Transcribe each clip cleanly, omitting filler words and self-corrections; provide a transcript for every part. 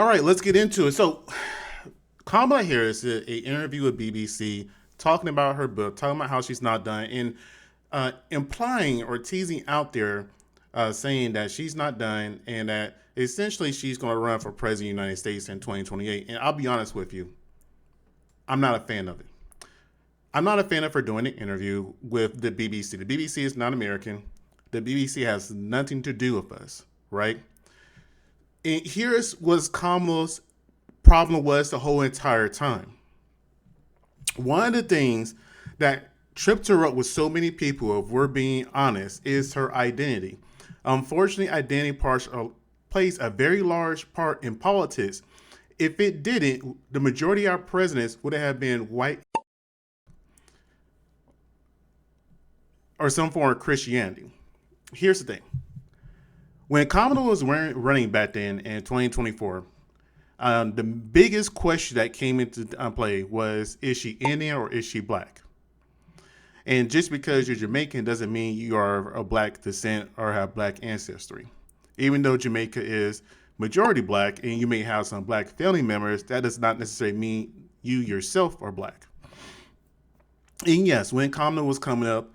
All right, let's get into it. So, Kamala Harris did an interview with BBC talking about her book, talking about how she's not done, and implying or teasing out there, saying that she's not done and that essentially she's going to run for president of the United States in 2028. And I'll be honest with you, I'm not a fan of it. I'm not a fan of her doing an interview with the BBC. The BBC is not American. The BBC has nothing to do with us, right? And here's what Kamala's problem was the whole entire time. One of the things that tripped her up with so many people, if we're being honest, is her identity. Unfortunately, identity plays a very large part in politics. If it didn't, the majority of our presidents would have been white or some form of Christianity. Here's the thing. When Kamala was running back then in 2024, the biggest question that came into play was, is she Indian or is she black? And just because you're Jamaican doesn't mean you are of black descent or have black ancestry. Even though Jamaica is majority black and you may have some black family members, that does not necessarily mean you yourself are black. And yes, when Kamala was coming up,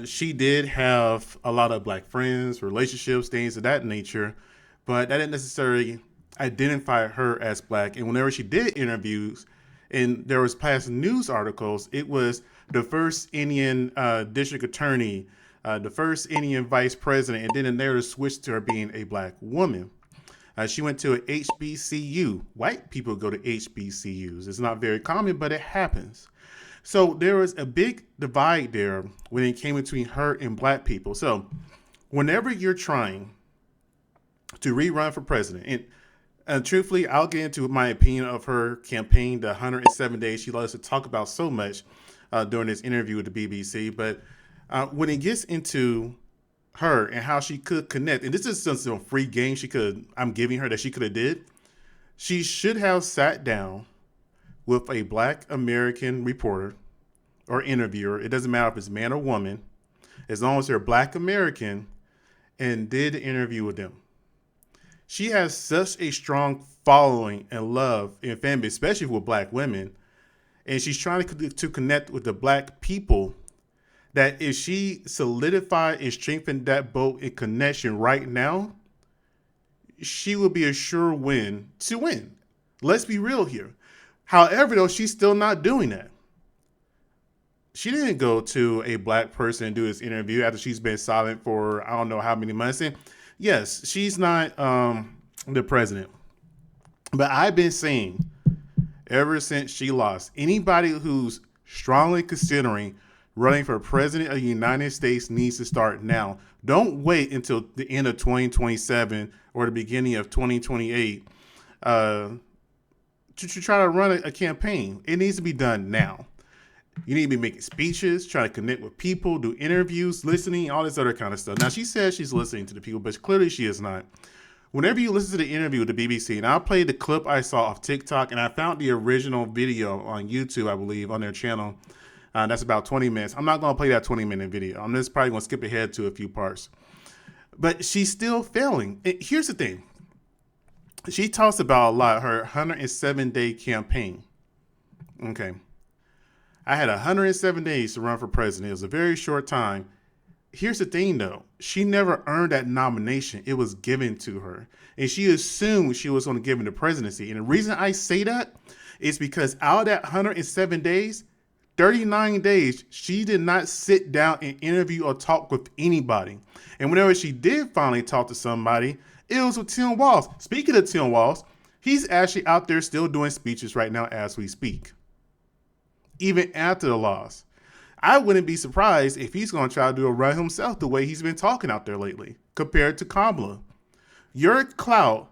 she did have a lot of black friends, relationships, things of that nature, but that didn't necessarily identify her as black. And whenever she did interviews, and there was past news articles, it was the first Indian district attorney, the first Indian vice president, and then the narrative switched to her being a black woman. She went to an HBCU. White people go to HBCUs. It's not very common, but it happens. So there was a big divide there when it came between her and black people. So whenever you're trying to rerun for president, and truthfully, I'll get into my opinion of her campaign, the 107 days she loves to talk about so much during this interview with the BBC. But when it gets into her and how she could connect, and this is some free game I'm giving her that she could have did, she should have sat down with a black American reporter or interviewer. It doesn't matter if it's man or woman, as long as they're black American, and did the interview with them. She has such a strong following and love and family, especially with black women. And she's trying to connect with the black people, that if she solidified and strengthened that boat in connection right now, she would be a sure win to win. Let's be real here. However, though, she's still not doing that. She didn't go to a black person and do this interview after she's been silent for I don't know how many months. And yes, she's not the president. But I've been saying ever since she lost, anybody who's strongly considering running for president of the United States needs to start now. Don't wait until the end of 2027 or the beginning of 2028 to try to run a campaign. It needs to be done now. You need to be making speeches, trying to connect with people, do interviews, listening, all this other kind of stuff. Now, she says she's listening to the people, but clearly she is not. Whenever you listen to the interview with the BBC, and I'll play the clip I saw off TikTok, and I found the original video on YouTube, I believe, on their channel. That's about 20 minutes. I'm not going to play that 20-minute video. I'm just probably going to skip ahead to a few parts. But she's still failing. And here's the thing. She talks about a lot, her 107-day campaign. Okay. I had 107 days to run for president. It was a very short time. Here's the thing, though. She never earned that nomination. It was given to her. And she assumed she was going to give him the presidency. And the reason I say that is because out of that 107 days, 39 days, she did not sit down and interview or talk with anybody. And whenever she did finally talk to somebody, it was with Tim Walz. Speaking of Tim Walz, he's actually out there still doing speeches right now as we speak, even after the loss. I wouldn't be surprised if he's going to try to do a run himself the way he's been talking out there lately compared to Kamala. Your clout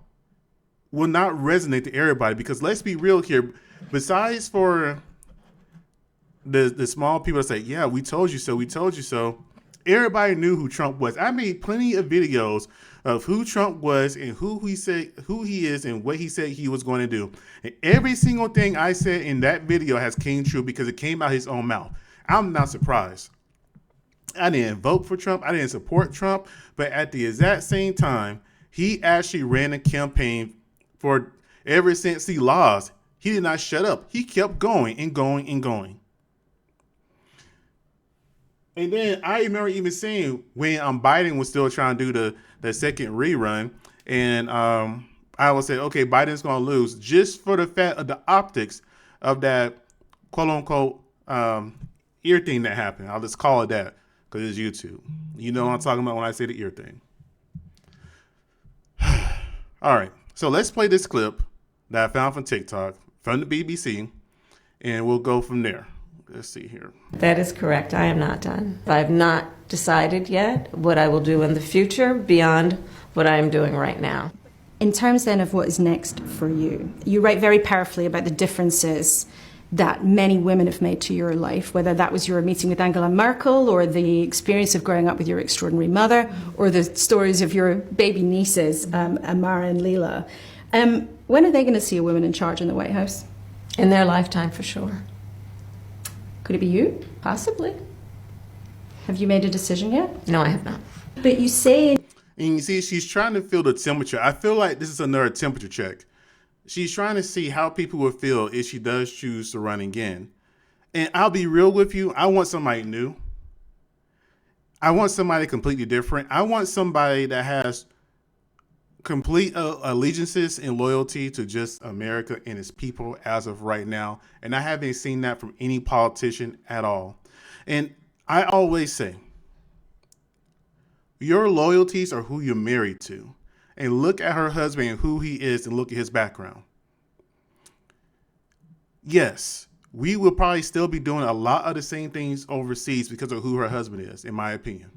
will not resonate to everybody because let's be real here. Besides for the small people that say, yeah, we told you so, we told you so. Everybody knew who Trump was. I made plenty of videos of who Trump was and who he is and what he said he was going to do. And every single thing I said in that video has came true because it came out his own mouth. I'm not surprised. I didn't vote for Trump. I didn't support Trump. But at the exact same time, he actually ran a campaign for Ever since he lost, he did not shut up. He kept going and going and going. And then I remember even saying when Biden was still trying to do the second rerun, and I would say, okay, Biden's going to lose just for the fact of the optics of that quote unquote ear thing that happened. I'll just call it that because it's YouTube. You know what I'm talking about when I say the ear thing. All right, so let's play this clip that I found from TikTok from the BBC, and we'll go from there. Let's see here. That is correct. I am not done. I have not decided yet what I will do in the future beyond what I am doing right now. In terms then of what is next for you, you write very powerfully about the differences that many women have made to your life, whether that was your meeting with Angela Merkel or the experience of growing up with your extraordinary mother or the stories of your baby nieces, Amara and Leela. When are they going to see a woman in charge in the White House? In their lifetime, for sure. Could it be you? Possibly. Have you made a decision yet? No, I have not. But you say... And you see, she's trying to feel the temperature. I feel like this is another temperature check. She's trying to see how people will feel if she does choose to run again. And I'll be real with you. I want somebody new. I want somebody completely different. I want somebody that has complete allegiances and loyalty to just America and its people as of right now. And I haven't seen that from any politician at all. And I always say, your loyalties are who you're married to. And look at her husband and who he is and look at his background. Yes, we will probably still be doing a lot of the same things overseas because of who her husband is, in my opinion.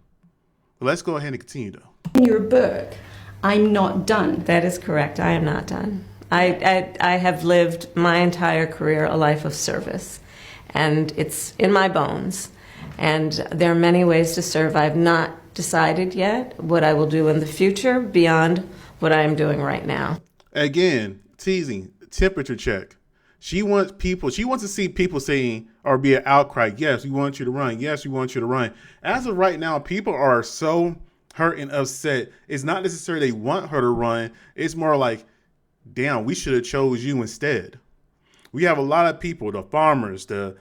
But let's go ahead and continue, though. In your book, I'm not done. That is correct. I am not done. I have lived my entire career a life of service, and it's in my bones. And there are many ways to serve. I have not decided yet what I will do in the future beyond what I am doing right now. Again, teasing, temperature check. She wants to see people saying or be an outcry. Yes, we want you to run. Yes, we want you to run. As of right now, people are so hurt and upset. It's not necessarily they want her to run. It's more like, damn, we should have chose you instead. We have a lot of people, the farmers, the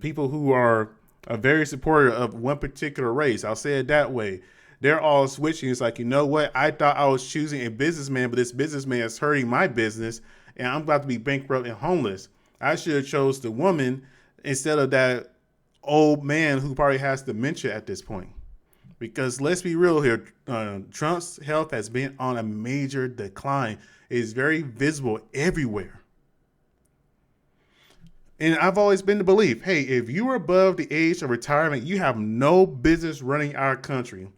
people who are very supportive of one particular race. I'll say it that way. They're all switching. It's like, you know what? I thought I was choosing a businessman, but this businessman is hurting my business, and I'm about to be bankrupt and homeless. I should have chose the woman instead of that old man who probably has dementia at this point. Because let's be real here, Trump's health has been on a major decline. It is very visible everywhere. And I've always been the belief, hey, if you are above the age of retirement, you have no business running our country.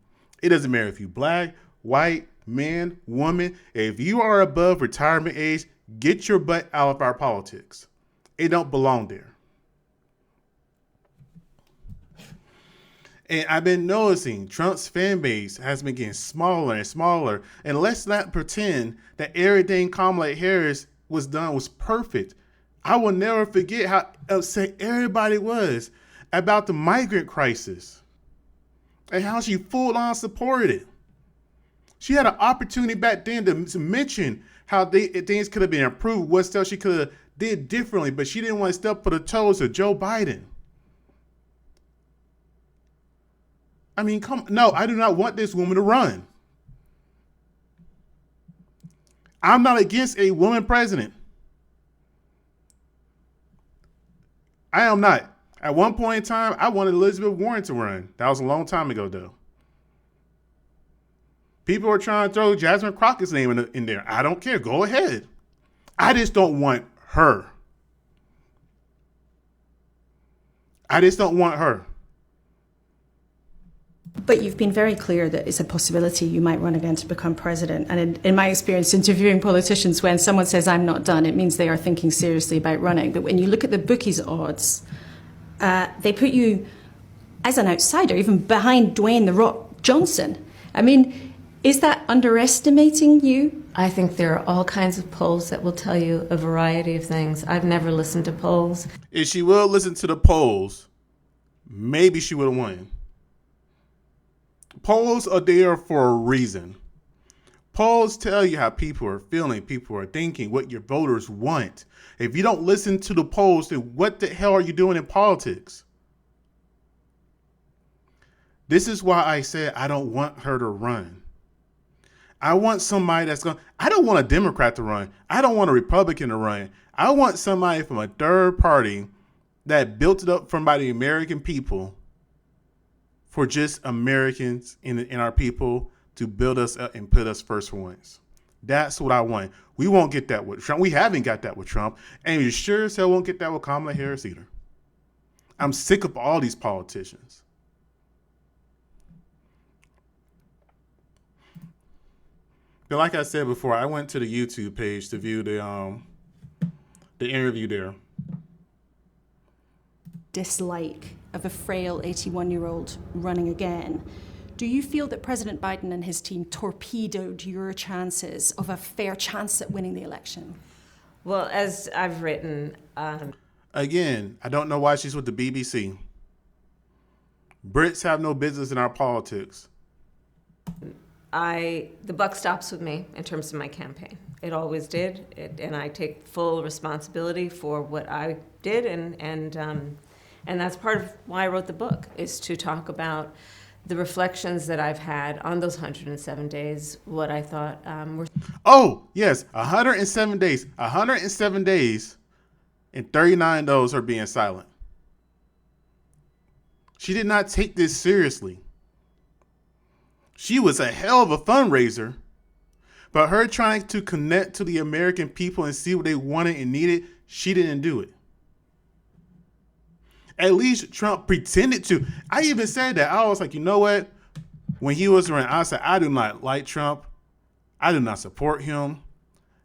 It doesn't matter if you're black, white, man, woman. If you are above retirement age, get your butt out of our politics. It don't belong there. And I've been noticing Trump's fan base has been getting smaller and smaller. And let's not pretend that everything Kamala Harris was done was perfect. I will never forget how upset everybody was about the migrant crisis and how she full on supported it. She had an opportunity back then to mention how things could have been improved, what stuff she could have did differently, but she didn't want to step on the toes of Joe Biden. I mean, no, I do not want this woman to run. I'm not against a woman president. I am not. At one point in time, I wanted Elizabeth Warren to run. That was a long time ago, though. People are trying to throw Jasmine Crockett's name in there. I don't care. Go ahead. I just don't want her. I just don't want her. But you've been very clear that it's a possibility you might run again to become president. And in my experience interviewing politicians, when someone says I'm not done, it means they are thinking seriously about running. But when you look at the bookies' odds, they put you as an outsider, even behind Dwayne "The Rock" Johnson. I mean, is that underestimating you? I think there are all kinds of polls that will tell you a variety of things. I've never listened to polls. If she will listen to the polls, maybe she would have won. Polls are there for a reason. Polls tell you how people are feeling, people are thinking, what your voters want. If you don't listen to the polls, then what the hell are you doing in politics? This is why I said I don't want her to run. I want somebody that's going to, I don't want a Democrat to run. I don't want a Republican to run. I want somebody from a third party that built it up from by the American people for just Americans and our people to build us up and put us first once. That's what I want. We won't get that with Trump. We haven't got that with Trump. And you sure as hell won't get that with Kamala Harris either. I'm sick of all these politicians. But like I said before, I went to the YouTube page to view the interview there. Dislike of a frail 81-year-old running again. Do you feel that President Biden and his team torpedoed your chances of a fair chance at winning the election? Well, as I've written, Again, I don't know why she's with the BBC. Brits have no business in our politics. the buck stops with me in terms of my campaign. It always did, and I take full responsibility for what I did, and that's part of why I wrote the book, is to talk about the reflections that I've had on those 107 days, what I thought were... Oh, yes, 107 days. 107 days, and 39 of those are being silent. She did not take this seriously. She was a hell of a fundraiser, but her trying to connect to the American people and see what they wanted and needed, she didn't do it. At least Trump pretended to. I even said that. I was like, you know what? When he was around, I said, I do not like Trump. I do not support him.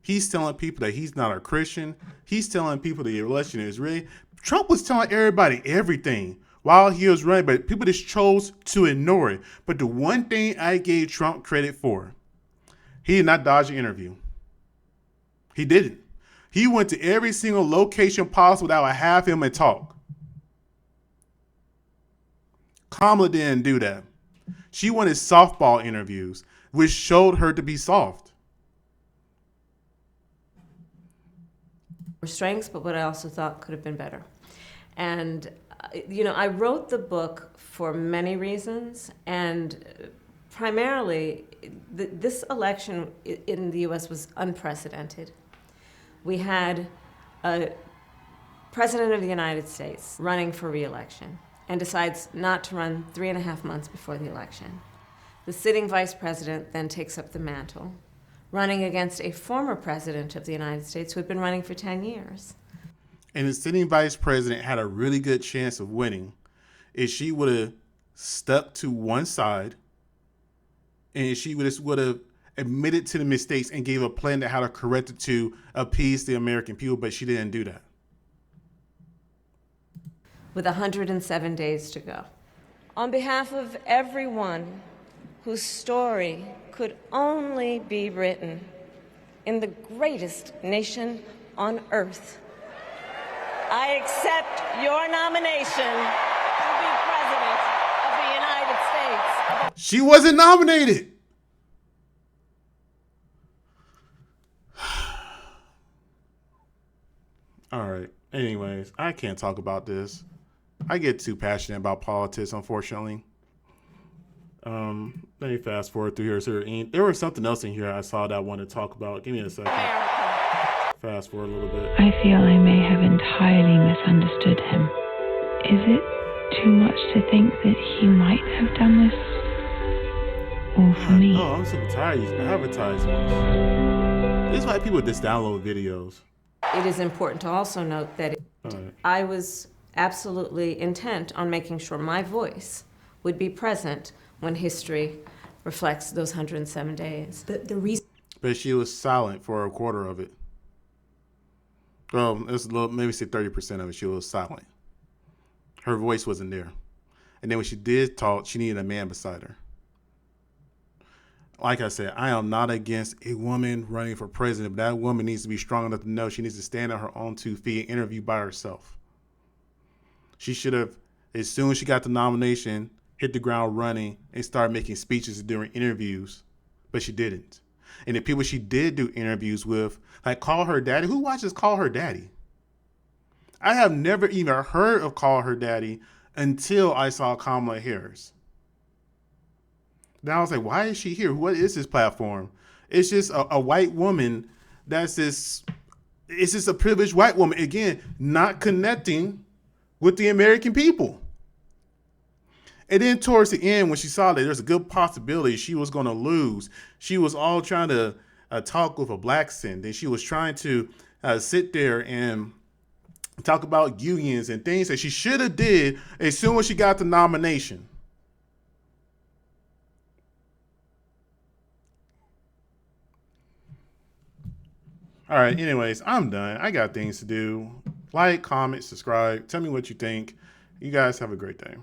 He's telling people that he's not a Christian. He's telling people the election is rigged. Trump was telling everybody everything while he was running, but people just chose to ignore it. But the one thing I gave Trump credit for, he did not dodge an interview. He didn't. He went to every single location possible that would have him and talk. Kamala didn't do that. She wanted softball interviews, which showed her to be soft. strengths, but what I also thought could have been better. And, I wrote the book for many reasons, and primarily, this election in the U.S. was unprecedented. We had a president of the United States running for re-election and decides not to run 3.5 months before the election. The sitting vice president then takes up the mantle, running against a former president of the United States who had been running for 10 years. And the sitting vice president had a really good chance of winning if she would have stuck to one side and she would have admitted to the mistakes and gave a plan to how to correct it to appease the American people, but she didn't do that. With 107 days to go. On behalf of everyone whose story could only be written in the greatest nation on earth, I accept your nomination to be President of the United States. She wasn't nominated. All right. Anyways, I can't talk about this. I get too passionate about politics, unfortunately. Let me fast forward through here. There was something else in here I saw that I wanted to talk about. Give me a second. Fast forward a little bit. I feel I may have entirely misunderstood him. Is it too much to think that he might have done this all for me? Oh, I'm so tired of these advertisements. This is why people just download videos. It is important to also note that I was absolutely intent on making sure my voice would be present when history reflects those 107 days. The reason... But she was silent for a quarter of it. Well, it's a little, maybe say 30% of it, she was silent. Her voice wasn't there. And then when she did talk, she needed a man beside her. Like I said, I am not against a woman running for president, but that woman needs to be strong enough to know she needs to stand on her own 2 feet and interview by herself. She should have, as soon as she got the nomination, hit the ground running and start making speeches during interviews, but she didn't. And the people she did do interviews with, like Call Her Daddy. Who watches Call Her Daddy? I have never even heard of Call Her Daddy until I saw Kamala Harris. Then I was like, why is she here? What is this platform? It's just a white woman that's this, it's just a privileged white woman. Again, not connecting with the American people. And then towards the end, when she saw that there's a good possibility she was going to lose, she was all trying to talk with a black accent. Then she was trying to sit there and talk about unions and things that she should have did as soon as she got the nomination. All right, anyways, I'm done. I got things to do. Like, comment, subscribe. Tell me what you think. You guys have a great day.